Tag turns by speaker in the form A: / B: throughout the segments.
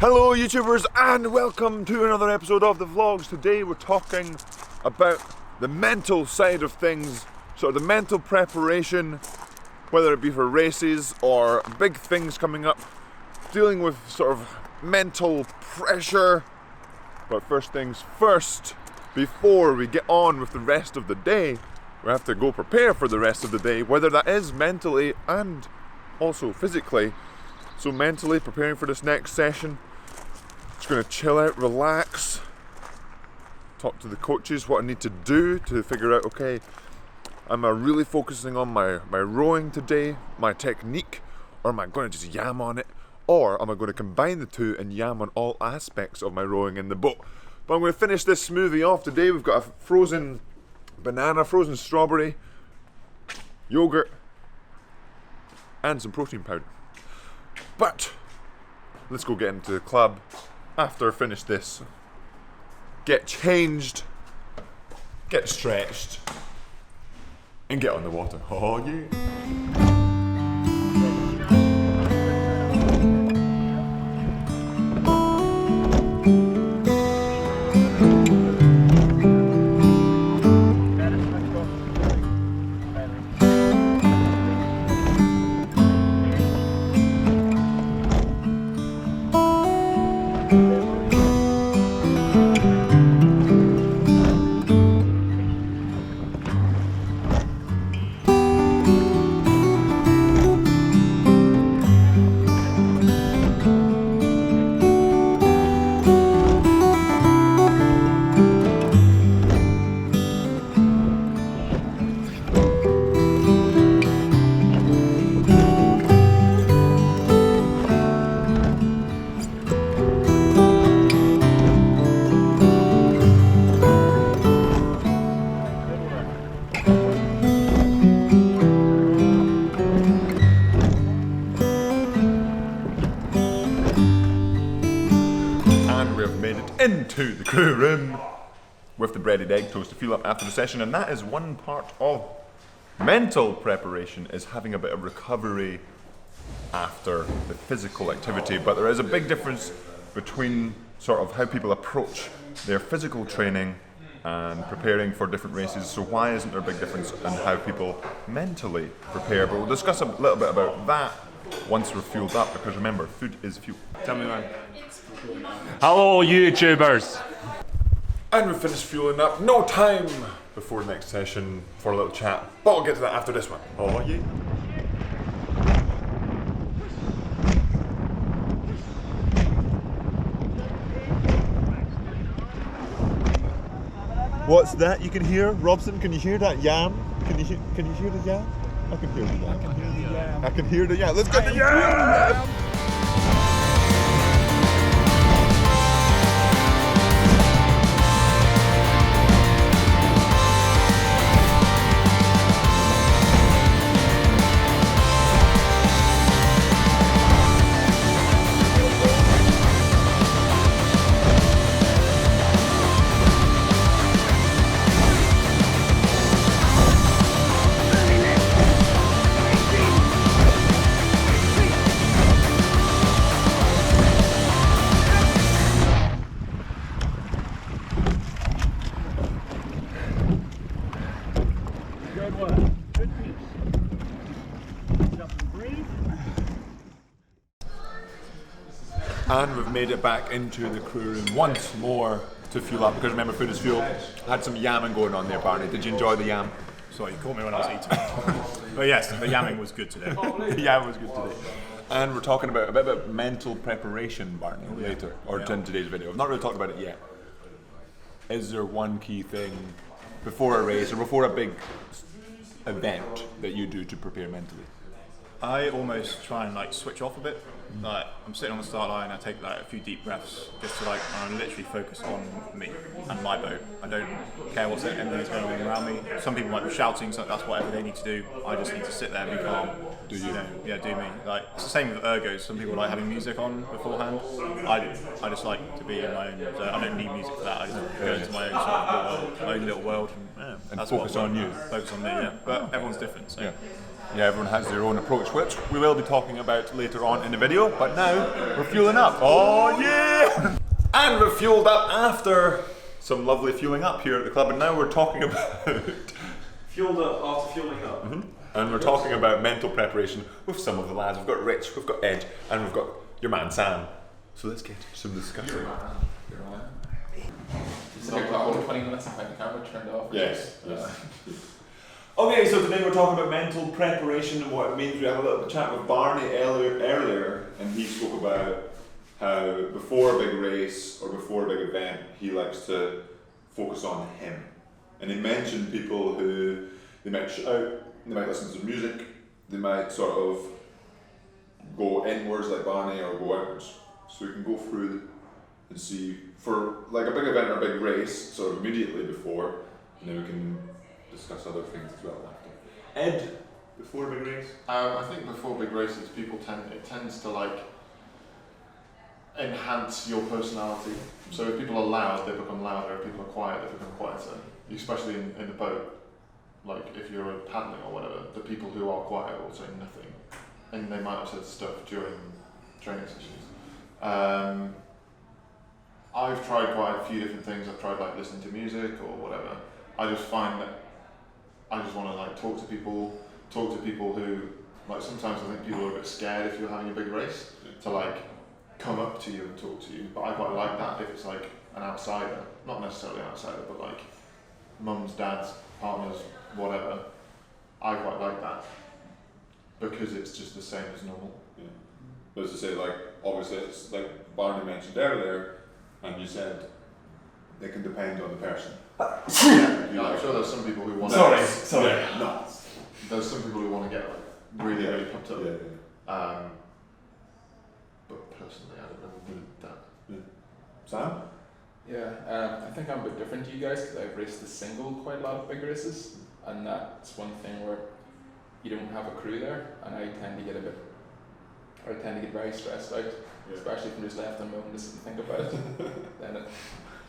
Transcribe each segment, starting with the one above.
A: Hello YouTubers and welcome to another episode of the vlogs. Today we're talking about the mental side of things, sort of the mental preparation, whether it be for races or big things coming up, dealing with sort of mental pressure. But first things first, before we get on with the rest of the day, we have to go prepare for the rest of the day, whether that is mentally and also physically. So mentally preparing for this next session, just going to chill out, relax, talk to the coaches what I need to do to figure out, okay, am I really focusing on my rowing today, my technique, or am I going to just yam on it, or am I going to combine the two and yam on all aspects of my rowing in the boat. But I'm going to finish this smoothie off today. We've got a frozen banana, frozen strawberry, yogurt, and some protein powder. But let's go get into the club after I finish this. Get changed, get stretched, and get on the water. Oh yeah. Into the crew room with the breaded egg toast to fuel up after the session, and that is one part of mental preparation, is having a bit of recovery after the physical activity. But there is a big difference between sort of how people approach their physical training and preparing for different races. So why isn't there a big difference in how people mentally prepare? But we'll discuss a little bit about that once we're fueled up, because remember, food is fuel. Tell me, man.
B: Hello YouTubers!
A: And we've finished fueling up. No time before the next session for a little chat, but we'll get to that after this one. Oh yeah. What's that you can hear? Robson, can you hear that yam? Can you hear the yam? I can hear the yam. I can hear the yam. Let's get the yam! And we've made it back into the crew room once more to fuel up, because remember, food is fuel. Had some yamming going on there, Barney. Did you enjoy the yam?
C: Sorry, you caught me when I was eating. But yes, the yamming was good today.
A: The yam was good today. And we're talking about a bit about mental preparation, Barney, later, or in today's video. I've not really talked about it yet. Is there one key thing before a race or before a big event that you do to prepare mentally?
C: I almost try and switch off a bit. Like, I'm sitting on the start line, I take a few deep breaths just to I'm literally focused on me and my boat. I don't care what's anything's going on around me. Some people might be shouting, so that's whatever they need to do. I just need to sit there and be calm.
A: Do you?
C: Yeah, do me. It's the same with ergos. Some people like having music on beforehand. I just like to be in my own. I don't need music for that. I just go into my own sort of world, my own little world,
A: and focus on you.
C: Focus on me. Yeah, but everyone's different. So.
A: Yeah. Yeah, everyone has their own approach, which we will be talking about later on in the video, but now we're fueling up. Oh yeah! And we're fueled up after some lovely fueling up here at the club, and now we're talking about...
B: Fueled up after fueling up.
A: And we're talking about mental preparation with some of the lads. We've got Rich, we've got Ed, and we've got your man Sam. So let's get some discussion.
D: It's like about 20 minutes and the camera turned off.
A: Yes. Okay, so today we're talking about mental preparation and what it means. We had a little chat with Barney earlier, and he spoke about how before a big race or before a big event, he likes to focus on him. And he mentioned people who they might shout, they might listen to music, they might sort of go inwards like Barney or go outwards. So we can go through and see for like a big event or a big race, sort of immediately before, and then we can discuss other things as well after. Ed, before a big race?
D: I think before big races, it tends to like enhance your personality. So if people are loud, they become louder. If people are quiet, they become quieter. Especially in the boat, like if you're paddling or whatever, the people who are quiet will say nothing, and they might have said stuff during training sessions. I've tried quite a few different things. I've tried like listening to music or whatever. I just find that I just want to like talk to people who, like sometimes I think people are a bit scared if you're having a big race to like come up to you and talk to you, but I quite like that if it's like an outsider, not necessarily an outsider, but like mums, dads, partners, whatever. I quite like that because it's just the same as normal.
A: Yeah. But as I say, like obviously it's like Barney mentioned earlier, and you said it can depend on the person.
D: Yeah, I'm sure there's some people who want.
B: Sorry.
A: No.
D: There's some people who want to get like really pumped up.
A: Yeah.
D: But personally, I don't really need that.
A: Yeah. Sam?
E: Yeah, I think I'm a bit different to you guys because I've raced the single quite a lot of big races, and that's one thing where you don't have a crew there, and I tend to get very stressed out, especially if I'm just left on my own to sit and think about it. Then it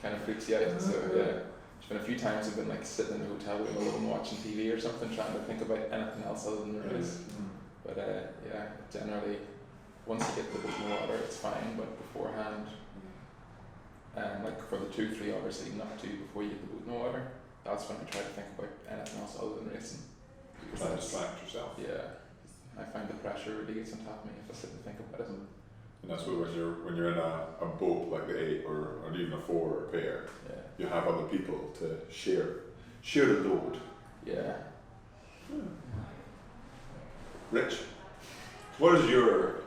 E: kind of freaks you out. So yeah, there's been a few times I've been like sitting in a hotel room alone watching TV or something, trying to think about anything else other than the race. But yeah, generally, once you get the boat in the water, it's fine. But beforehand, like for the 2-3 hours leading up to before you get the boat in the water, that's when I try to think about anything else other than racing.
A: Because that distract yourself.
E: Yeah, I find the pressure really gets on top of me if I sit and think about it.
A: And that's where when you're in a boat like the 8 or even a 4 or a pair, you have other people to share the load.
E: Yeah.
A: Rich, what is your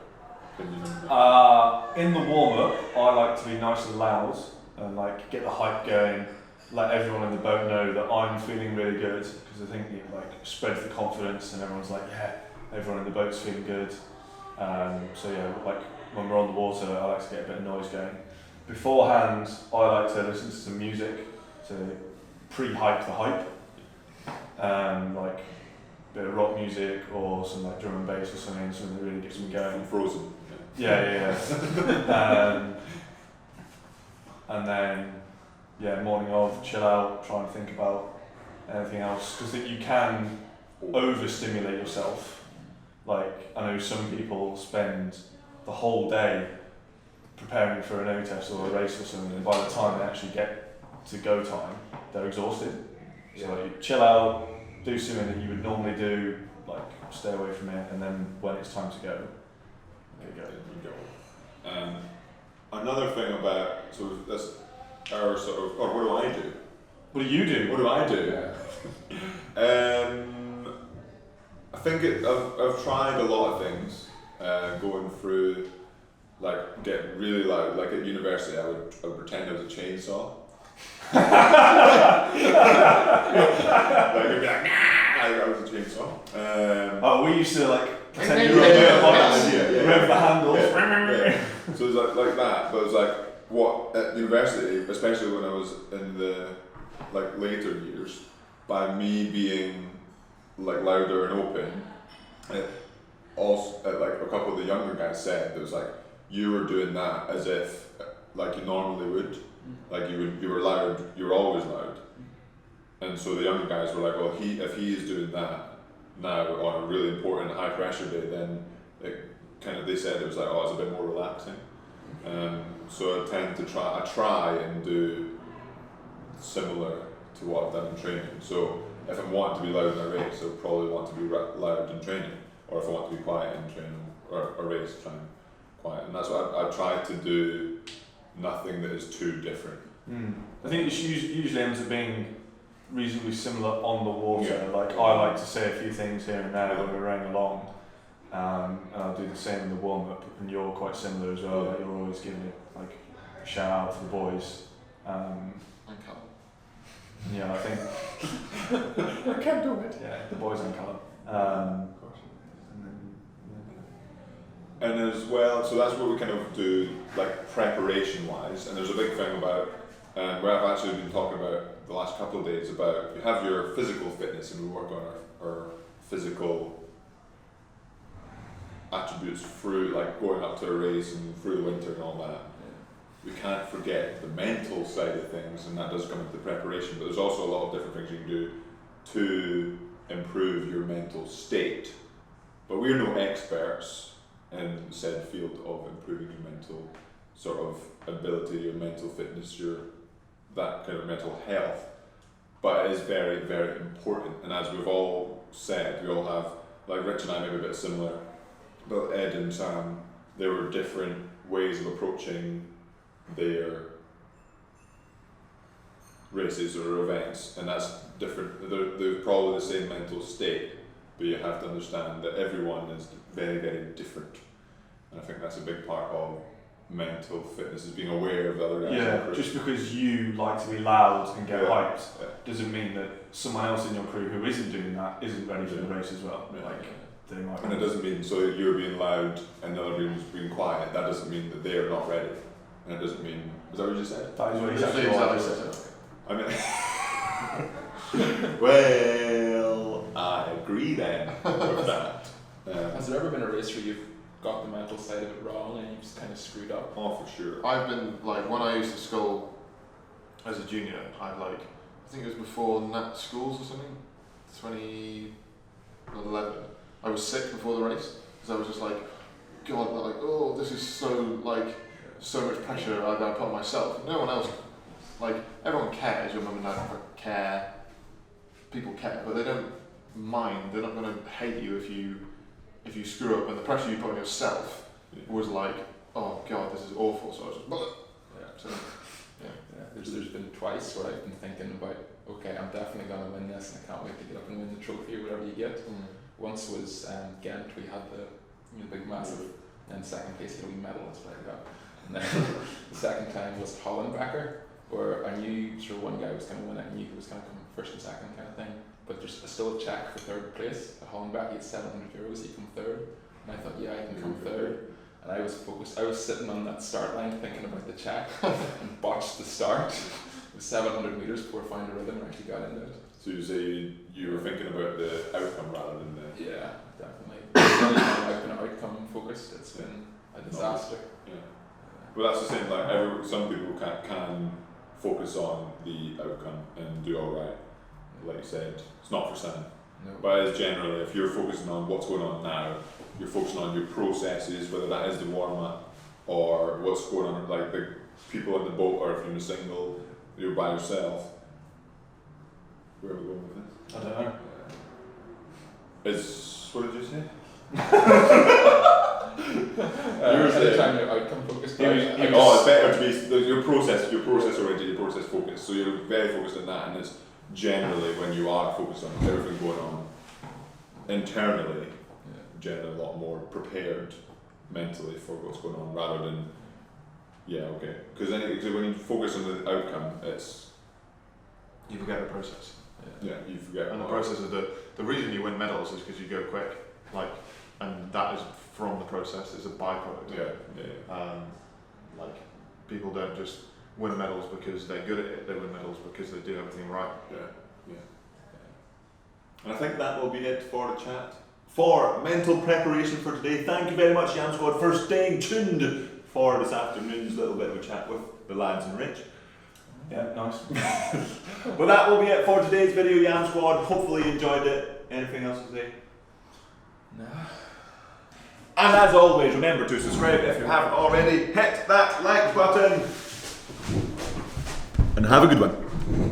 A: opinion on that?
B: In the warm-up, I like to be nice and loud and like get the hype going, let everyone in the boat know that I'm feeling really good, because I think it like spreads the confidence and everyone's like, yeah, everyone in the boat's feeling good. So yeah, like when we're on the water, I like to get a bit of noise going. Beforehand, I like to listen to some music to pre-hype the hype, like a bit of rock music or some like drum and bass or something that really gets me going.
A: Frozen.
B: Yeah. And then, morning of, chill out, try and think about anything else, because you can overstimulate yourself. Like, I know some people spend the whole day preparing for an O test or a race or something, and by the time they actually get to go time, they're exhausted. So like, you chill out, do something that you would normally do, like stay away from it, and then when it's time to go, there you go.
A: Another thing about, so that's our sort of, or what do I do?
B: What do you do?
A: What do I do? I think I've tried a lot of things, going through, like getting really loud. Like at university, I would pretend I was a chainsaw. Like I'd be like, I was a chainsaw.
B: We used to like pretend you were a motorbike, rev the handles.
A: Yeah. So it was like that, but it was like what at university, especially when I was in the like later years, by me being like louder and open, it also like a couple of the younger guys said, it was like you were doing that as if like you normally would, like you were loud, you were always loud, and so the younger guys were like, well, if he is doing that, now on a really important high pressure day, then they said it was like, oh, it's a bit more relaxing. So I try and do similar to what I've done in training. So if I'm wanting to be loud in a race, I'll probably want to be loud in training, or if I want to be quiet in training or a race, try and quiet. And that's what I try to do. Nothing that is too different.
B: I think it usually ends up being reasonably similar on the water.
A: Yeah.
B: Like I like to say a few things here and there when we're running along, and I'll do the same in the warm up. And you're quite similar as well.
A: Yeah.
B: Like, you're always giving it like a shout out to the boys.
D: And Callum.
B: Yeah, I think
D: I can't do it.
B: yeah, the boys and Callum.
A: Of course. And as well, so that's what we kind of do, like preparation wise. And there's a big thing about, where I've actually been talking about the last couple of days about, you have your physical fitness and we work on our physical attributes through, like going up to a race and through the winter and all that. We can't forget the mental side of things, and that does come into preparation, but there's also a lot of different things you can do to improve your mental state. But we're no experts in said field of improving your mental sort of ability, your mental fitness, that kind of mental health. But it is very, very important. And as we've all said, we all have, like Rich and I maybe a bit similar, but Ed and Sam, there were different ways of approaching their races or events, and that's different. They're probably the same mental state, but you have to understand that everyone is very, very different. And I think that's a big part of mental fitness, is being aware of the other guys.
B: Yeah, just because you like to be loud and get
A: Yeah.
B: hyped
A: Yeah.
B: doesn't mean that someone else in your crew who isn't doing that isn't ready for the race as well.
A: Yeah.
B: Like they might.
A: And it doesn't mean, so you're being loud and the other person's being quiet, that doesn't mean that they're not ready. And it doesn't mean, is that what you just said?
B: That is what
D: Just
B: exactly
D: say
B: what I
D: exactly
B: just said.
A: I mean, well, I agree then with that.
E: Has there ever been a race where you've got the mental side of it wrong and you've just kind of screwed up?
A: Oh, for sure.
D: I've been, like, when I used to school as a junior, I think it was before Nat Schools or something, 2011. I was sick before the race, because I was just like, God, like, oh, this is so much pressure I put on myself. No one else, like, everyone cares, your mum and dad care, people care, but they don't mind, they're not going to hate you if you screw up, and the pressure you put on yourself was like, oh God, this is awful, so I was just,
E: There's been twice where I've been thinking about, okay, I'm definitely going to win this and I can't wait to get up and win the trophy or whatever you get. Once was Ghent, we had the big massive, and second place got a wee medal, that's what I got. And then the second time was Hollenbacher, where I knew sort of one guy was going to win it, I knew he was going to come first and second kind of thing, but there's still a check for third place. At Hollenbacher, he had €700, he come third, and I thought, yeah, I can come third. And I was focused, I was sitting on that start line thinking about the check and botched the start. It was 700 metres before I found a rhythm and actually got into it.
A: So you say you were thinking about the outcome rather than the...
E: Yeah, definitely. I've been outcome focused, it's been a disaster.
A: Yeah. But that's the same, like some people can focus on the outcome and do alright. Like you said, it's not for Sam.
E: No.
A: But it's generally, if you're focusing on what's going on now, you're focusing on your processes, whether that is the warm-up or what's going on, like the people in the boat, or if you're in a single, you're by yourself. Where are we going with this?
B: I don't know.
A: What did you say?
E: Anytime you're outcome focused,
A: It's better to be your process oriented, your process focused. So you're very focused on that, and it's generally when you are focused on everything going on internally, generally a lot more prepared mentally for what's going on, rather than because when you focus on the outcome, it's
D: you forget the process.
A: you forget.
D: And the process is the reason you win medals is because you go quick, and that is from the process. It's a byproduct. Like people don't just win medals because they're good at it. They win medals because they do everything right.
A: And I think that will be it for the chat. For mental preparation for today, thank you very much, Yam Squad, for staying tuned for this afternoon's little bit of a chat with the lads and Rich.
B: Yeah, nice.
A: But that will be it for today's video, Yam Squad. Hopefully you enjoyed it. Anything else to say?
E: No.
A: And as always, remember to subscribe if you haven't already. Hit that like button. And have a good one.